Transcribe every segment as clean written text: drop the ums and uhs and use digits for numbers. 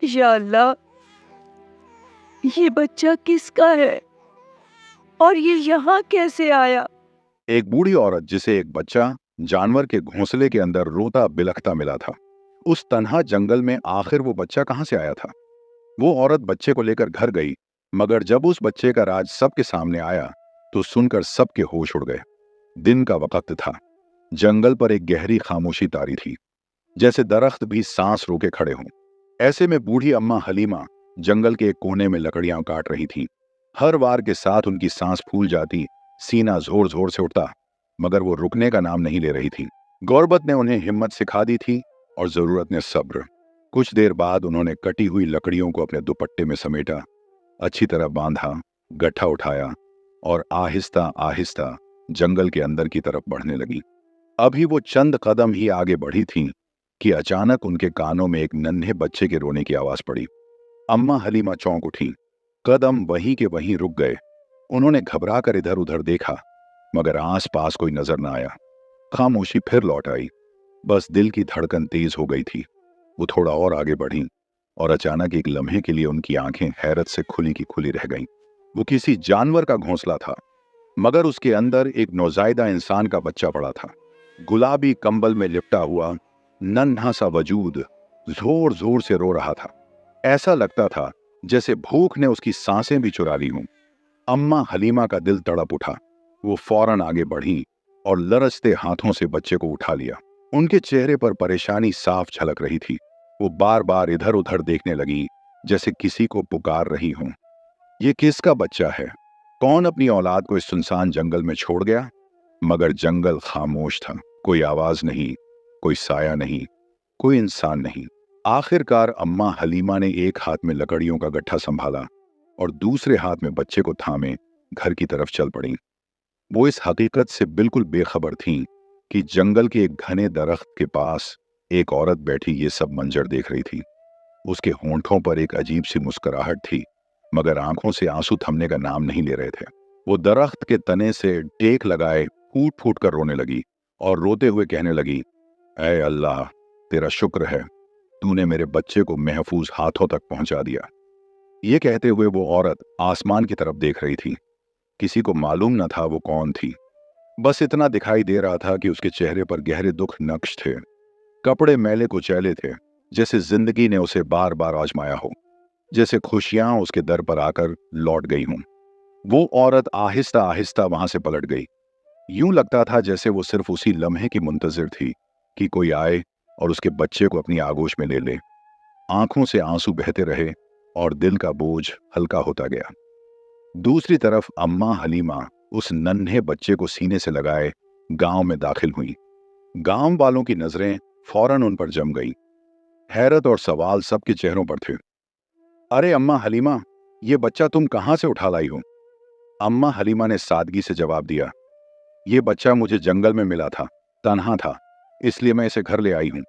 या अल्लाह, ये बच्चा किसका है और ये यहाँ कैसे आया? एक बूढ़ी औरत जिसे एक बच्चा जानवर के घोंसले के अंदर रोता बिलखता मिला था। उस तन्हा जंगल में आखिर वो बच्चा कहाँ से आया था? वो औरत बच्चे को लेकर घर गई, मगर जब उस बच्चे का राज सबके सामने आया तो सुनकर सबके होश उड़ गए। दिन का वक्त था। जंगल पर एक गहरी खामोशी तारी थी, जैसे दरख्त भी सांस रोके खड़े हों। ऐसे में बूढ़ी अम्मा हलीमा जंगल के एक कोने में लकड़ियां काट रही थी। हर वार के साथ उनकी सांस फूल जाती, सीना जोर जोर से उठता, मगर वो रुकने का नाम नहीं ले रही थी। गौरबत ने उन्हें हिम्मत सिखा दी थी और जरूरत ने सब्र। कुछ देर बाद उन्होंने कटी हुई लकड़ियों को अपने दुपट्टे में समेटा, अच्छी तरह बांधा, गट्ठा उठाया और आहिस्ता आहिस्ता जंगल के अंदर की तरफ बढ़ने लगी। अभी वो चंद कदम ही आगे बढ़ी थीं कि अचानक उनके कानों में एक नन्हे बच्चे के रोने की आवाज पड़ी। अम्मा हलीमा चौंक उठी, कदम वहीं के वहीं रुक गए। उन्होंने घबरा कर इधर उधर देखा, मगर आसपास कोई नजर न आया। खामोशी फिर लौट आई। बस दिल की धड़कन तेज हो गई थी। वो थोड़ा और आगे बढ़ी और अचानक एक लम्हे के लिए उनकी आंखें हैरत से खुली की खुली रह गईं। वो किसी जानवर का घोंसला था, मगर उसके अंदर एक नौजायदा इंसान का बच्चा पड़ा था। गुलाबी कंबल में लिपटा हुआ नन्हा सा वजूद जोर जोर से रो रहा था। ऐसा लगता था जैसे भूख ने उसकी सांसें भी चुरा ली हों। अम्मा हलीमा का दिल तड़प उठा। वो फौरन आगे बढ़ी और लरजते हाथों से बच्चे को उठा लिया। उनके चेहरे पर परेशानी साफ झलक रही थी। वो बार बार इधर उधर देखने लगी, जैसे किसी को पुकार रही हों। ये किसका बच्चा है? कौन अपनी औलाद को इस सुनसान जंगल में छोड़ गया? मगर जंगल खामोश था। कोई आवाज नहीं, कोई साया नहीं, कोई इंसान नहीं। आखिरकार अम्मा हलीमा ने एक हाथ में लकड़ियों का गट्ठा संभाला और दूसरे हाथ में बच्चे को थामे घर की तरफ चल पड़ी। वो इस हकीकत से बिल्कुल बेखबर थीं कि जंगल के एक घने दरख्त के पास एक औरत बैठी ये सब मंजर देख रही थी। उसके होंठों पर एक अजीब सी मुस्कुराहट थी, मगर आंखों से आंसू थमने का नाम नहीं ले रहे थे। वो दरख्त के तने से टेक लगाए फूट फूट कर रोने लगी और रोते हुए कहने लगी, ऐ अल्लाह, तेरा शुक्र है, तूने मेरे बच्चे को महफूज हाथों तक पहुंचा दिया। ये कहते हुए वो औरत आसमान की तरफ देख रही थी। किसी को मालूम न था वो कौन थी। बस इतना दिखाई दे रहा था कि उसके चेहरे पर गहरे दुख नक्श थे। कपड़े मैले कुचैले थे, जैसे जिंदगी ने उसे बार बार आजमाया हो, जैसे खुशियां उसके दर पर आकर लौट गई हों। वो औरत आहिस्ता आहिस्ता वहां से पलट गई। यूं लगता था जैसे वो सिर्फ उसी लम्हे की मुंतजिर थी कि कोई आए और उसके बच्चे को अपनी आगोश में ले ले। आंखों से आंसू बहते रहे और दिल का बोझ हल्का होता गया। दूसरी तरफ अम्मा हलीमा उस नन्हे बच्चे को सीने से लगाए गांव में दाखिल हुई। गांव वालों की नजरें फौरन उन पर जम गई। हैरत और सवाल सबके चेहरों पर थे। अरे अम्मा हलीमा, ये बच्चा तुम कहां से उठा लाई हो? अम्मा हलीमा ने सादगी से जवाब दिया, ये बच्चा मुझे जंगल में मिला था, तन्हा था, इसलिए मैं इसे घर ले आई हूं।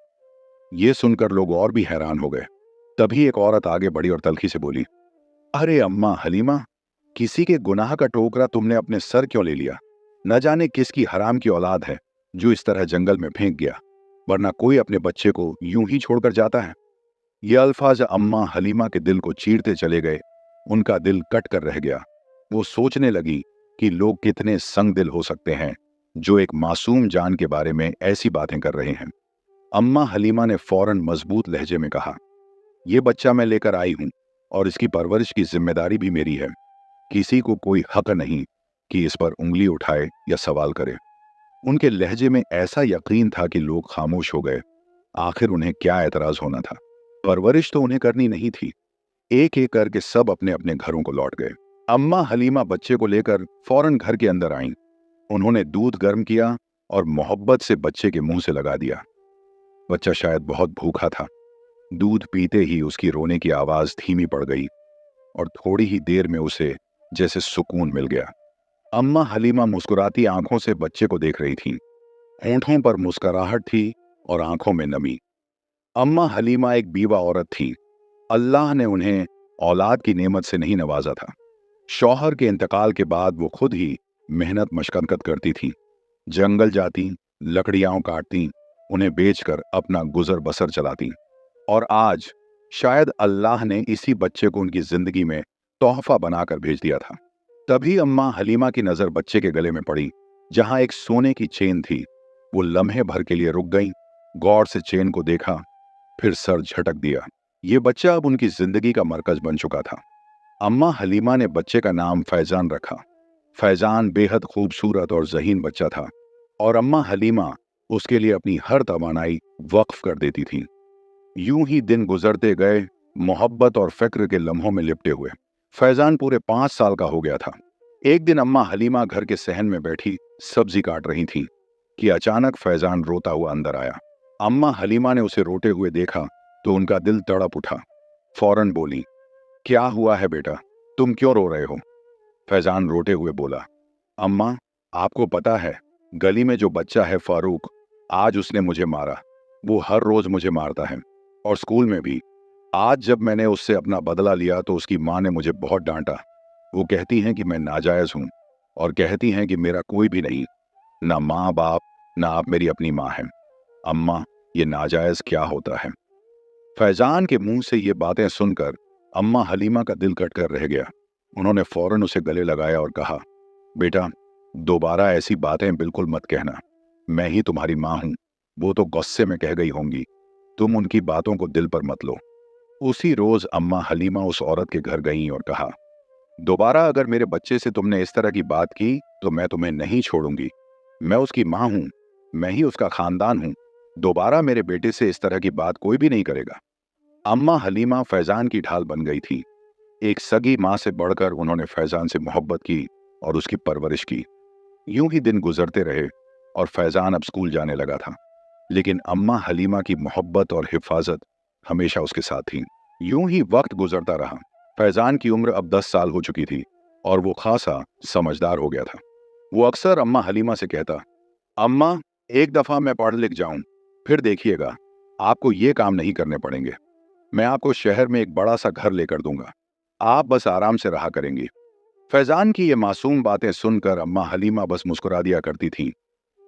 ये सुनकर लोग और भी हैरान हो गए। तभी एक औरत आगे बढ़ी और तल्खी से बोली, अरे अम्मा हलीमा, किसी के गुनाह का टोकरा तुमने अपने सर क्यों ले लिया? न जाने किसकी हराम की औलाद है जो इस तरह जंगल में फेंक गया, वरना कोई अपने बच्चे को यूं ही छोड़कर जाता है। ये अल्फाज अम्मा हलीमा के दिल को चीरते चले गए। उनका दिल कट कर रह गया। वो सोचने लगी कि लोग कितने संग दिल हो सकते हैं जो एक मासूम जान के बारे में ऐसी बातें कर रहे हैं। अम्मा हलीमा ने फौरन मजबूत लहजे में कहा, यह बच्चा मैं लेकर आई हूं और इसकी परवरिश की जिम्मेदारी भी मेरी है। किसी को कोई हक नहीं कि इस पर उंगली उठाए या सवाल करे। उनके लहजे में ऐसा यकीन था कि लोग खामोश हो गए। आखिर उन्हें क्या एतराज होना था? परवरिश तो उन्हें करनी नहीं थी। एक एक करके सब अपने अपने घरों को लौट गए। अम्मा हलीमा बच्चे को लेकर फौरन घर के अंदर आईं। उन्होंने दूध गर्म किया और मोहब्बत से बच्चे के मुंह से लगा दिया। बच्चा शायद बहुत भूखा था। दूध पीते ही उसकी रोने की आवाज धीमी पड़ गई और थोड़ी ही देर में उसे जैसे सुकून मिल गया। अम्मा हलीमा मुस्कुराती आंखों से बच्चे को देख रही थीं। होंठों पर मुस्कुराहट थी और आंखों में नमी। अम्मा हलीमा एक बीवा औरत थी। अल्लाह ने उन्हें औलाद की नेमत से नहीं नवाजा था। शौहर के इंतकाल के बाद वो खुद ही मेहनत मशक्कत करती थीं। जंगल जाती, लकड़ियां काटती, उन्हें बेचकर अपना गुजर बसर चलाती। और आज शायद अल्लाह ने इसी बच्चे को उनकी जिंदगी में तोहफा बनाकर भेज दिया था। तभी अम्मा हलीमा की नजर बच्चे के गले में पड़ी, जहां एक सोने की चेन थी। वो लम्हे भर के लिए रुक गई, गौर से चेन को देखा, फिर सर झटक दिया। ये बच्चा अब उनकी जिंदगी का मरकज बन चुका था। अम्मा हलीमा ने बच्चे का नाम फैजान रखा। फैजान बेहद खूबसूरत और ज़हीन बच्चा था और अम्मा हलीमा उसके लिए अपनी हर तवानाई वक्फ कर देती थी। यूं ही दिन गुजरते गए, मोहब्बत और फिक्र के लम्हों में लिपटे हुए। फैजान पूरे 5 साल का हो गया था। एक दिन अम्मा हलीमा घर के सहन में बैठी सब्जी काट रही थी कि अचानक फैजान रोता हुआ अंदर आया। अम्मा हलीमा ने उसे रोते हुए देखा तो उनका दिल तड़प उठा। फौरन बोली, क्या हुआ है बेटा, तुम क्यों रो रहे हो? फैजान रोते हुए बोला, अम्मा, आपको पता है गली में जो बच्चा है फारूक, आज उसने मुझे मारा। वो हर रोज मुझे मारता है और स्कूल में भी। आज जब मैंने उससे अपना बदला लिया तो उसकी माँ ने मुझे बहुत डांटा। वो कहती हैं कि मैं नाजायज हूँ और कहती हैं कि मेरा कोई भी नहीं, ना माँ बाप, ना आप मेरी अपनी माँ हैं। अम्मा, ये नाजायज क्या होता है? फैजान के मुंह से ये बातें सुनकर अम्मा हलीमा का दिल कटकर रह गया। उन्होंने फौरन उसे गले लगाया और कहा, बेटा, दोबारा ऐसी बातें बिल्कुल मत कहना। मैं ही तुम्हारी माँ हूं। वो तो गुस्से में कह गई होंगी, तुम उनकी बातों को दिल पर मत लो। उसी रोज अम्मा हलीमा उस औरत के घर गईं और कहा, दोबारा अगर मेरे बच्चे से तुमने इस तरह की बात की तो मैं तुम्हें नहीं छोड़ूंगी। मैं उसकी माँ हूं, मैं ही उसका खानदान हूं। दोबारा मेरे बेटे से इस तरह की बात कोई भी नहीं करेगा। अम्मा हलीमा फैजान की ढाल बन गई थी। एक सगी माँ से बढ़कर उन्होंने फैजान से मोहब्बत की और उसकी परवरिश की। यूं ही दिन गुजरते रहे और फैजान अब स्कूल जाने लगा था, लेकिन अम्मा हलीमा की मोहब्बत और हिफाजत हमेशा उसके साथ थी। यूं ही वक्त गुजरता रहा। फैजान की उम्र अब 10 साल हो चुकी थी और वो खासा समझदार हो गया था। वो अक्सर अम्मा हलीमा से कहता, अम्मा, एक दफा मैं पढ़ लिख जाऊं, फिर देखिएगा, आपको ये काम नहीं करने पड़ेंगे। मैं आपको शहर में एक बड़ा सा घर लेकर दूंगा, आप बस आराम से रहा करेंगी। फैजान की ये मासूम बातें सुनकर अम्मा हलीमा बस मुस्कुरा दिया करती थी,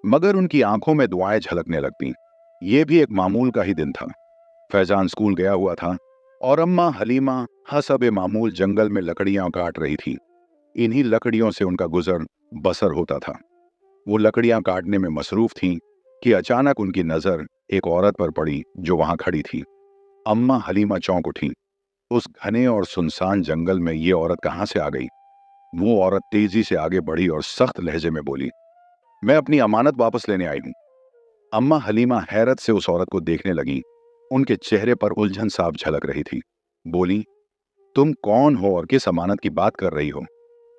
मगर उनकी आंखों में दुआएं झलकने लगतीं। ये भी एक मामूल का ही दिन था। फैजान स्कूल गया हुआ था और अम्मा हलीमा हसबे मामूल जंगल में लकड़ियां काट रही थी। इन्हीं लकड़ियों से उनका गुजर बसर होता था। वो लकड़ियां काटने में मसरूफ थीं कि अचानक उनकी नजर एक औरत पर पड़ी जो वहां खड़ी थी। अम्मा हलीमा चौंक उठी। उस घने और सुनसान जंगल में ये औरत कहां से आ गई? वो औरत तेजी से आगे बढ़ी और सख्त लहजे में बोली, मैं अपनी अमानत वापस लेने आई हूं। अम्मा हलीमा हैरत से उस औरत को देखने लगी। उनके चेहरे पर उलझन साफ झलक रही थी। बोली, तुम कौन हो और किस अमानत की बात कर रही हो?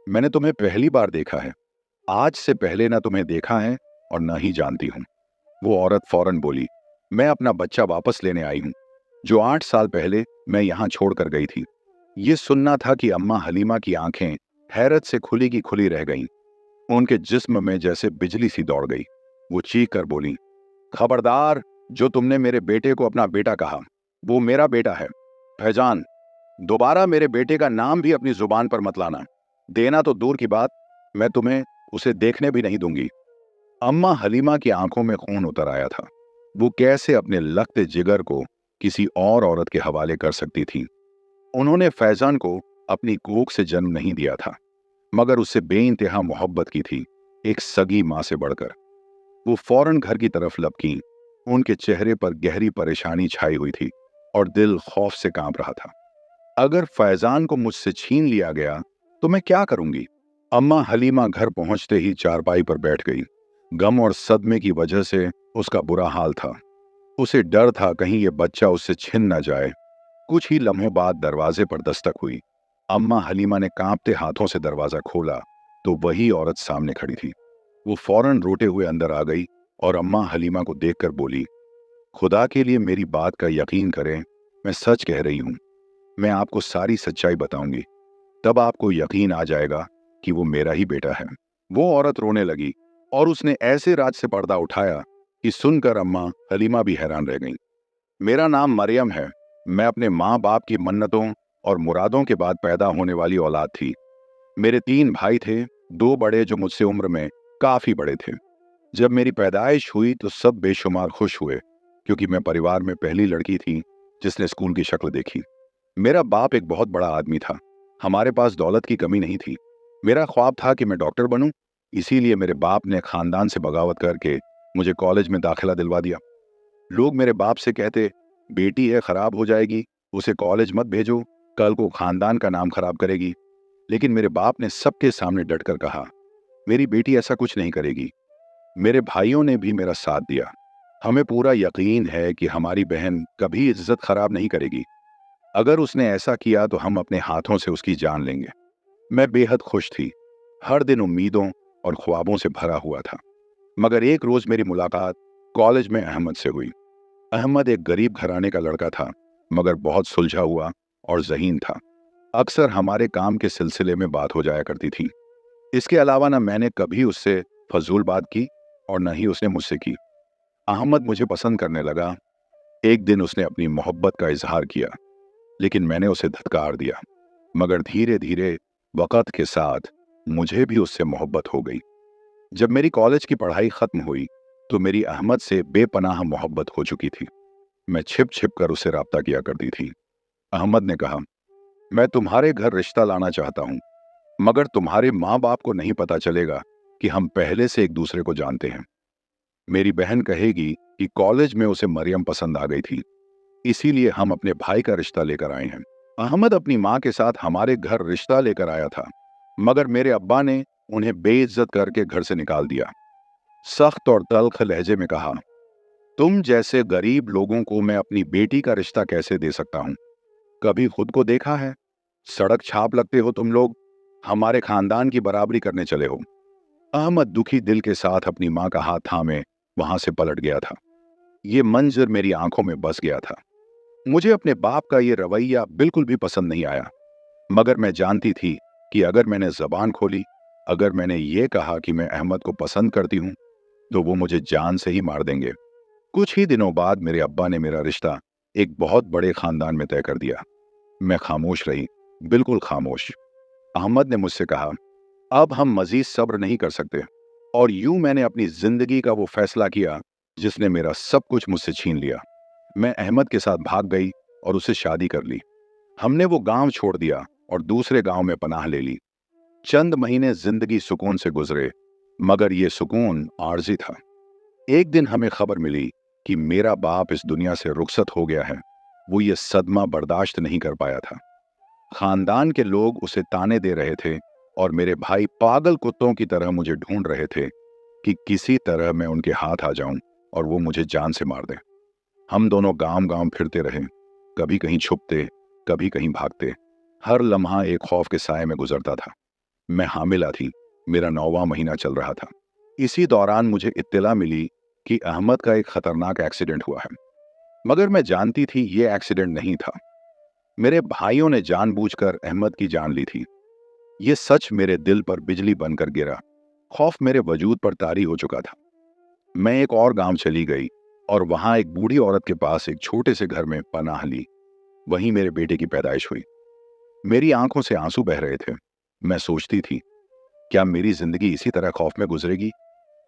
मैंने तुम्हें पहली बार देखा है। आज से पहले ना तुम्हें देखा है और ना ही जानती हूं। वो औरत फौरन बोली, मैं अपना बच्चा वापस लेने आई हूं, जो 8 साल पहले मैं यहां छोड़कर गई थी। ये सुनना था कि अम्मा हलीमा की आंखें हैरत से खुली की खुली रह गईं। उनके जिस्म में जैसे बिजली सी दौड़ गई। वो चीख कर बोली, खबरदार, जो तुमने मेरे बेटे को अपना बेटा कहा, वो मेरा बेटा है। फैजान, दोबारा मेरे बेटे का नाम भी अपनी जुबान पर मत लाना। देना तो दूर की बात, मैं तुम्हें उसे देखने भी नहीं दूंगी। अम्मा हलीमा की आंखों में खून उतर आया था। वो कैसे अपने लगते जिगर को किसी और औरत के हवाले कर सकती थी? उन्होंने फैजान को अपनी कोख से जन्म नहीं दिया था, मगर उससे बेइंतहा मोहब्बत की थी, एक सगी मां से बढ़कर। वो फौरन घर की तरफ लपकी। उनके चेहरे पर गहरी परेशानी छाई हुई थी और दिल खौफ से कांप रहा था। अगर फैजान को मुझसे छीन लिया गया तो मैं क्या करूंगी? अम्मा हलीमा घर पहुंचते ही चारपाई पर बैठ गई। गम और सदमे की वजह से उसका बुरा हाल था। उसे डर था कहीं ये बच्चा उससे छिन न जाए। कुछ ही लम्हों बाद दरवाजे पर दस्तक हुई। अम्मा हलीमा ने कांपते हाथों से दरवाजा खोला तो वही औरत सामने खड़ी थी। वो फौरन रोते हुए अंदर आ गई और अम्मा हलीमा को देखकर बोली, खुदा के लिए मेरी बात का यकीन करें, मैं सच कह रही हूं। मैं आपको सारी सच्चाई बताऊंगी, तब आपको यकीन आ जाएगा कि वो मेरा ही बेटा है। वो औरत रोने लगी और उसने ऐसे राज से पर्दा उठाया कि सुनकर अम्मा हलीमा भी हैरान रह गईं। मेरा नाम मरियम है। मैं अपने माँ बाप की मन्नतों और मुरादों के बाद पैदा होने वाली औलाद थी। मेरे 3 भाई थे, 2 बड़े जो मुझसे उम्र में काफी बड़े थे। जब मेरी पैदाइश हुई तो सब बेशुमार खुश हुए, क्योंकि मैं परिवार में पहली लड़की थी जिसने स्कूल की शक्ल देखी। मेरा बाप एक बहुत बड़ा आदमी था। हमारे पास दौलत की कमी नहीं थी। मेरा ख्वाब था कि मैं डॉक्टर बनूं, इसीलिए मेरे बाप ने खानदान से बगावत करके मुझे कॉलेज में दाखिला दिलवा दिया। लोग मेरे बाप से कहते, बेटी है, खराब हो जाएगी, उसे कॉलेज मत भेजो, कल को खानदान का नाम खराब करेगी। लेकिन मेरे बाप ने सबके सामने डटकर कहा, मेरी बेटी ऐसा कुछ नहीं करेगी। मेरे भाइयों ने भी मेरा साथ दिया। हमें पूरा यकीन है कि हमारी बहन कभी इज्जत खराब नहीं करेगी। अगर उसने ऐसा किया तो हम अपने हाथों से उसकी जान लेंगे। मैं बेहद खुश थी। हर दिन उम्मीदों और ख्वाबों से भरा हुआ था। मगर एक रोज मेरी मुलाकात कॉलेज में अहमद से हुई। अहमद एक गरीब घराने का लड़का था, मगर बहुत सुलझा हुआ और ज़हीन था। अक्सर हमारे काम के सिलसिले में बात हो जाया करती थी। इसके अलावा न मैंने कभी उससे फजूल बात की और न ही उसने मुझसे की। अहमद मुझे पसंद करने लगा। एक दिन उसने अपनी मोहब्बत का इजहार किया, लेकिन मैंने उसे धत्कार दिया। मगर धीरे धीरे वक़्त के साथ मुझे भी उससे मोहब्बत हो गई। जब मेरी कॉलेज की पढ़ाई खत्म हुई तो मेरी अहमद से बेपनाह मोहब्बत हो चुकी थी। मैं छिप छिप कर उससे राब्ता किया करती थी। अहमद ने कहा, मैं तुम्हारे घर रिश्ता लाना चाहता हूं, मगर तुम्हारे माँ बाप को नहीं पता चलेगा कि हम पहले से एक दूसरे को जानते हैं। मेरी बहन कहेगी कि कॉलेज में उसे मरियम पसंद आ गई थी, इसीलिए हम अपने भाई का रिश्ता लेकर आए हैं। अहमद अपनी माँ के साथ हमारे घर रिश्ता लेकर आया था, मगर मेरे अब्बा ने उन्हें बेइज्जत करके घर से निकाल दिया। सख्त और तल्ख लहजे में कहा, तुम जैसे गरीब लोगों को मैं अपनी बेटी का रिश्ता कैसे दे सकता हूं? कभी खुद को देखा है? सड़क छाप लगते हो तुम लोग, हमारे खानदान की बराबरी करने चले हो। अहमद दुखी दिल के साथ अपनी माँ का हाथ थामे वहां से पलट गया था। ये मंजर मेरी आंखों में बस गया था। मुझे अपने बाप का ये रवैया बिल्कुल भी पसंद नहीं आया, मगर मैं जानती थी कि अगर मैंने जबान खोली, अगर मैंने ये कहा कि मैं अहमद को पसंद करती हूं, तो वो मुझे जान से ही मार देंगे। कुछ ही दिनों बाद मेरे अब्बा ने मेरा रिश्ता एक बहुत बड़े खानदान में तय कर दिया। मैं खामोश रही, बिल्कुल खामोश। अहमद ने मुझसे कहा, अब हम मजीद सब्र नहीं कर सकते। और यूं मैंने अपनी जिंदगी का वो फैसला किया जिसने मेरा सब कुछ मुझसे छीन लिया। मैं अहमद के साथ भाग गई और उससे शादी कर ली। हमने वो गांव छोड़ दिया और दूसरे गांव में पनाह ले ली। चंद महीने जिंदगी सुकून से गुजरे, मगर ये सुकून आर्जी था। एक दिन हमें खबर मिली कि मेरा बाप इस दुनिया से रुखसत हो गया है। वो ये सदमा बर्दाश्त नहीं कर पाया था। खानदान के लोग उसे ताने दे रहे थे और मेरे भाई पागल कुत्तों की तरह मुझे ढूंढ रहे थे कि किसी तरह मैं उनके हाथ आ जाऊं और वो मुझे जान से मार दें। हम दोनों गांव गांव फिरते रहे, कभी कहीं छुपते, कभी कहीं भागते। हर लम्हा एक खौफ के साए में गुजरता था। मैं हामिला थी, मेरा 9वां महीना चल रहा था। इसी दौरान मुझे इत्तला मिली कि अहमद का एक खतरनाक एक्सीडेंट हुआ है, मगर मैं जानती थी ये एक्सीडेंट नहीं था। मेरे भाइयों ने जानबूझकर अहमद की जान ली थी। ये सच मेरे दिल पर बिजली बनकर गिरा। खौफ मेरे वजूद पर तारी हो चुका था। मैं एक और गांव चली गई और वहां एक बूढ़ी औरत के पास एक छोटे से घर में पनाह ली। वहीं मेरे बेटे की पैदाइश हुई। मेरी आंखों से आंसू बह रहे थे। मैं सोचती थी, क्या मेरी जिंदगी इसी तरह खौफ में गुजरेगी?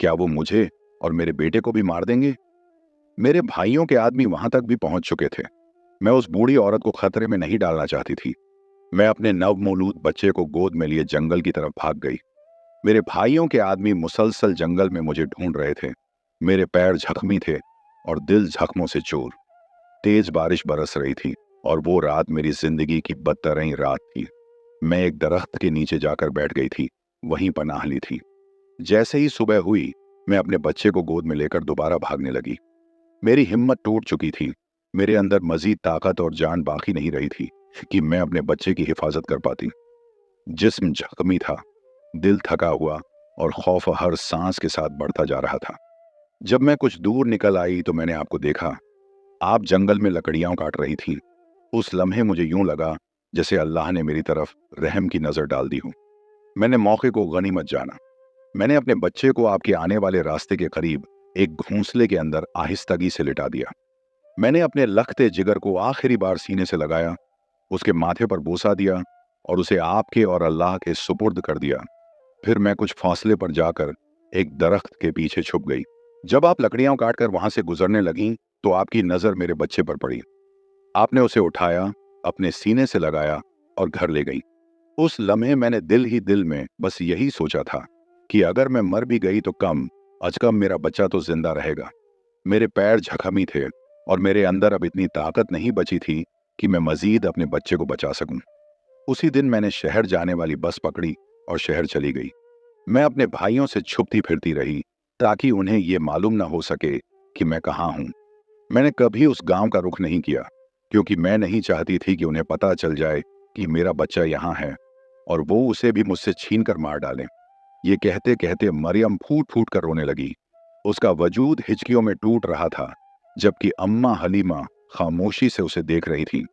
क्या वो मुझे और मेरे बेटे को भी मार देंगे? मेरे भाइयों के आदमी वहां तक भी पहुंच चुके थे। मैं उस बूढ़ी औरत को खतरे में नहीं डालना चाहती थी। मैं अपने नवमौलूद बच्चे को गोद में लिए जंगल की तरफ भाग गई। मेरे भाइयों के आदमी मुसलसल जंगल में मुझे ढूंढ रहे थे। मेरे पैर जख्मी थे और दिल जख्मों से चूर। तेज बारिश बरस रही थी और वो रात मेरी जिंदगी की बदतरीन रात थी। मैं एक दरख्त के नीचे जाकर बैठ गई थी, वहीं पनाह ली थी। जैसे ही सुबह हुई, मैं अपने बच्चे को गोद में लेकर दोबारा भागने लगी। मेरी हिम्मत टूट चुकी थी। मेरे अंदर मजीद ताकत और जान बाकी नहीं रही थी कि मैं अपने बच्चे की हिफाजत कर पाती। जिस्म जख्मी था, दिल थका हुआ और खौफ हर सांस के साथ बढ़ता जा रहा था। जब मैं कुछ दूर निकल आई तो मैंने आपको देखा। आप जंगल में लकड़ियां काट रही थी। उस लम्हे मुझे यूं लगा जैसे अल्लाह ने मेरी तरफ रहम की नजर डाल दी हो। मैंने मौके को गनीमत जाना। मैंने अपने बच्चे को आपके आने वाले रास्ते के करीब एक घोंसले के अंदर आहिस्तगी से लिटा दिया। मैंने अपने लखते जिगर को आखिरी बार सीने से लगाया, उसके माथे पर बोसा दिया और उसे आपके और अल्लाह के सुपुर्द कर दिया। फिर मैं कुछ फासले पर जाकर एक दरख्त के पीछे छुप गई। जब आप लकड़ियां काटकर वहां से गुजरने लगीं तो आपकी नजर मेरे बच्चे पर पड़ी। आपने उसे उठाया, अपने सीने से लगाया और घर ले गई। उस लम्हे मैंने दिल ही दिल में बस यही सोचा था कि अगर मैं मर भी गई तो कम अज कम मेरा बच्चा तो जिंदा रहेगा। मेरे पैर जख्मी थे और मेरे अंदर अब इतनी ताकत नहीं बची थी कि मैं मजीद अपने बच्चे को बचा सकूं। उसी दिन मैंने शहर जाने वाली बस पकड़ी और शहर चली गई। मैं अपने भाइयों से छुपती फिरती रही ताकि उन्हें यह मालूम ना हो सके कि मैं कहाँ हूं। मैंने कभी उस गांव का रुख नहीं किया क्योंकि मैं नहीं चाहती थी कि उन्हें पता चल जाए कि मेरा बच्चा यहाँ है और वो उसे भी मुझसे छीन कर मार डालें। ये कहते कहते मरियम फूट फूट कर रोने लगी। उसका वजूद हिचकियों में टूट रहा था, जबकि अम्मा हलीमा खामोशी से उसे देख रही थी।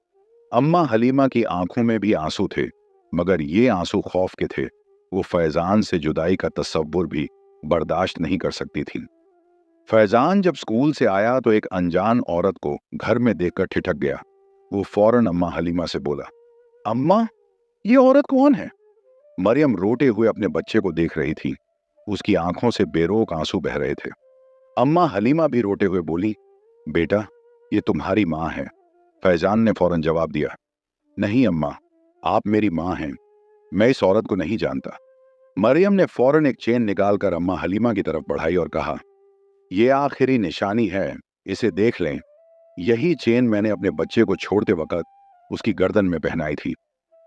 अम्मा हलीमा की आंखों में भी आंसू थे, मगर ये आंसू खौफ के थे। वो फैजान से जुदाई का तसव्वुर भी बर्दाश्त नहीं कर सकती थी। फैजान जब स्कूल से आया तो एक अनजान औरत को घर में देखकर ठिठक गया। वो फौरन अम्मा हलीमा से बोला, अम्मा, ये औरत कौन है? मरियम रोते हुए अपने बच्चे को देख रही थी। उसकी आंखों से बेरोक आंसू बह रहे थे। अम्मा हलीमा भी रोते हुए बोली, बेटा, ये तुम्हारी माँ है। फैजान ने फौरन जवाब दिया, नहीं अम्मा, आप मेरी माँ हैं। मैं इस औरत को नहीं जानता। मरियम ने फौरन एक चेन निकालकर अम्मा हलीमा की तरफ बढ़ाई और कहा, ये आखिरी निशानी है, इसे देख लें। यही चेन मैंने अपने बच्चे को छोड़ते वक्त उसकी गर्दन में पहनाई थी।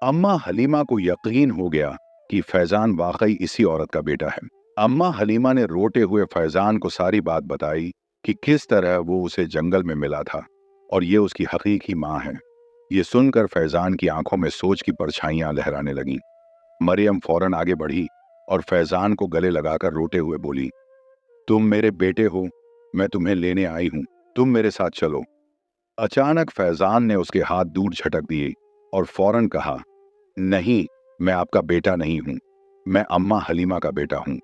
अम्मा हलीमा को यकीन हो गया कि फैजान वाकई इसी औरत का बेटा है। अम्मा हलीमा ने रोते हुए फैजान को सारी बात बताई कि किस तरह वो उसे जंगल में मिला था और ये उसकी हकीकी माँ है। ये सुनकर फैजान की आंखों में सोच की परछाइयां लहराने लगीं। मरियम फौरन आगे बढ़ी और फैजान को गले लगाकर रोते हुए बोली, तुम मेरे बेटे हो, मैं तुम्हें लेने आई हूं, तुम मेरे साथ चलो। अचानक फैजान ने उसके हाथ दूर झटक दिए और फौरन कहा, नहीं, मैं आपका बेटा नहीं हूं, मैं अम्मा हलीमा का बेटा हूं।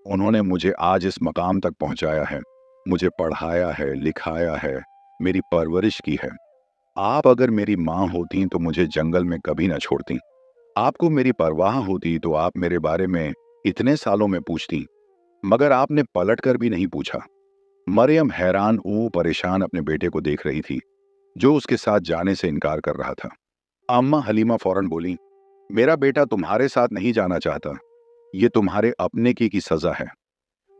उन्होंने मुझे आज इस मकाम तक पहुंचाया है, मुझे पढ़ाया है, लिखाया है, मेरी परवरिश की है। आप अगर मेरी माँ होती तो मुझे जंगल में कभी ना छोड़ती। आपको मेरी परवाह होती तो आप मेरे बारे में इतने सालों में पूछती, मगर आपने पलटकर भी नहीं पूछा। मरियम हैरान परेशान अपने बेटे को देख रही थी, जो उसके साथ जाने से इनकार कर रहा था। अम्मा हलीमा फौरन बोली, मेरा बेटा तुम्हारे साथ नहीं जाना चाहता। ये तुम्हारे अपने की सजा है।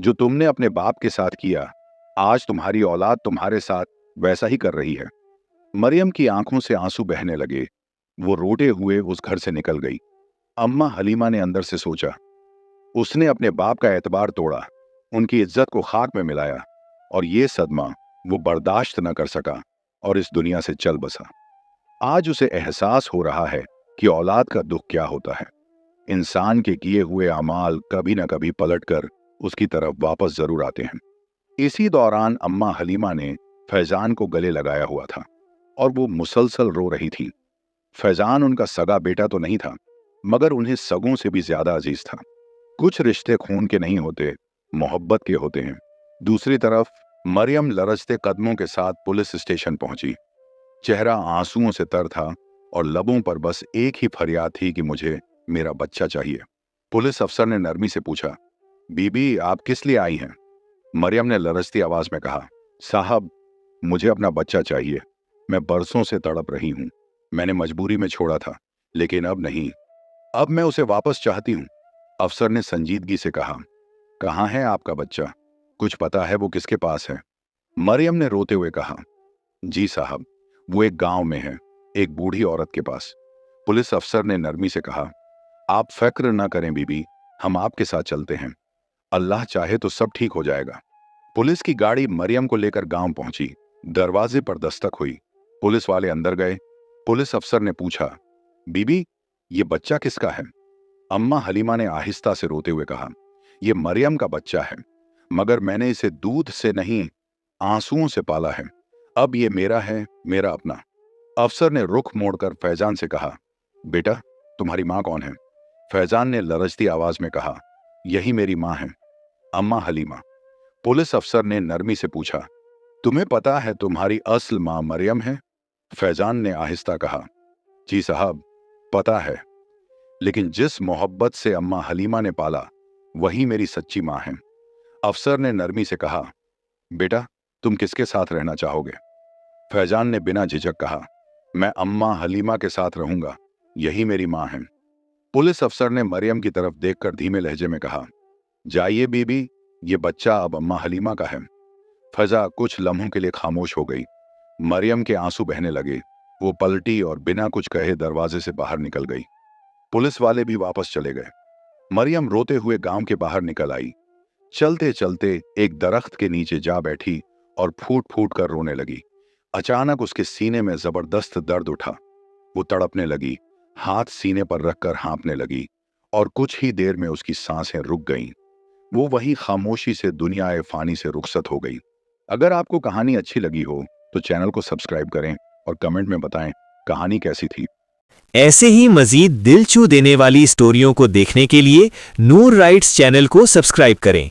जो तुमने अपने बाप के साथ किया, आज तुम्हारी औलाद तुम्हारे साथ वैसा ही कर रही है। मरियम की आंखों से आंसू बहने लगे। वो रोते हुए उस घर से निकल गई। अम्मा हलीमा ने अंदर से सोचा, उसने अपने बाप का एतबार तोड़ा, उनकी इज्जत को खाक में मिलाया और ये सदमा वो बर्दाश्त न कर सका और इस दुनिया से चल बसा। आज उसे एहसास हो रहा है कि औलाद का दुख क्या होता है। इंसान के किए हुए अमाल कभी न कभी पलटकर उसकी तरफ वापस जरूर आते हैं। इसी दौरान अम्मा हलीमा ने फैजान को गले लगाया हुआ था और वो मुसलसल रो रही थी। फैजान उनका सगा बेटा तो नहीं था, मगर उन्हें सगों से भी ज्यादा अजीज था। कुछ रिश्ते खून के नहीं होते, मोहब्बत के होते हैं। दूसरी तरफ मरियम लरजते कदमों के साथ पुलिस स्टेशन पहुंची। चेहरा आंसुओं से तर था और लबों पर बस एक ही फरियाद थी कि मुझे मेरा बच्चा चाहिए। पुलिस अफसर ने नरमी से पूछा, बीबी, आप किस लिए आई हैं? मरियम ने लरजती आवाज में कहा, साहब, मुझे अपना बच्चा चाहिए। मैं बरसों से तड़प रही हूं। मैंने मजबूरी में छोड़ा था, लेकिन अब नहीं। अब मैं उसे वापस चाहती हूं। अफसर ने संजीदगी से कहा, कहाँ है आपका बच्चा? कुछ पता है वो किसके पास है? मरियम ने रोते हुए कहा, जी साहब, वो एक गांव में है, एक बूढ़ी औरत के पास। पुलिस अफसर ने नरमी से कहा, आप फिक्र न करें बीबी, हम आपके साथ चलते हैं। अल्लाह चाहे तो सब ठीक हो जाएगा। पुलिस की गाड़ी मरियम को लेकर गांव पहुंची। दरवाजे पर दस्तक हुई। पुलिस वाले अंदर गए। पुलिस अफसर ने पूछा, बीबी, ये बच्चा किसका है? अम्मा हलीमा ने आहिस्ता से रोते हुए कहा, यह मरियम का बच्चा है, मगर मैंने इसे दूध से नहीं, आंसुओं से पाला है। अब ये मेरा है, मेरा अपना। अफसर ने रुख मोड़कर फैजान से कहा, बेटा, तुम्हारी माँ कौन है? फैजान ने लरजती आवाज में कहा, यही मेरी माँ है, अम्मा हलीमा। पुलिस अफसर ने नरमी से पूछा, तुम्हें पता है तुम्हारी असल माँ मरियम है? फैजान ने आहिस्ता कहा, जी साहब, पता है, लेकिन जिस मोहब्बत से अम्मा हलीमा ने पाला वही मेरी सच्ची माँ है। अफसर ने नरमी से कहा, बेटा, तुम किसके साथ रहना चाहोगे? फैजान ने बिना झिझक कहा, मैं अम्मा हलीमा के साथ रहूंगा, यही मेरी माँ है। पुलिस अफसर ने मरियम की तरफ देखकर धीमे लहजे में कहा, जाइए बीबी, ये बच्चा अब अम्मा हलीमा का है। फजा कुछ लम्हों के लिए खामोश हो गई। मरियम के आंसू बहने लगे। वो पलटी और बिना कुछ कहे दरवाजे से बाहर निकल गई। पुलिस वाले भी वापस चले गए। मरियम रोते हुए गांव के बाहर निकल आई। चलते चलते एक दरख्त के नीचे जा बैठी और फूट फूट कर रोने लगी। अचानक उसके सीने में जबरदस्त दर्द उठा। वो तड़पने लगी, हाथ सीने पर रखकर हाँफने लगी और कुछ ही देर में उसकी सांसें रुक गईं। वो वहीं खामोशी से दुनियाए फानी से रुखसत हो गई। अगर आपको कहानी अच्छी लगी हो तो चैनल को सब्सक्राइब करें और कमेंट में बताएं कहानी कैसी थी। ऐसे ही मजीद दिल छू देने वाली स्टोरियों को देखने के लिए नूर राइट्स चैनल को सब्सक्राइब करें।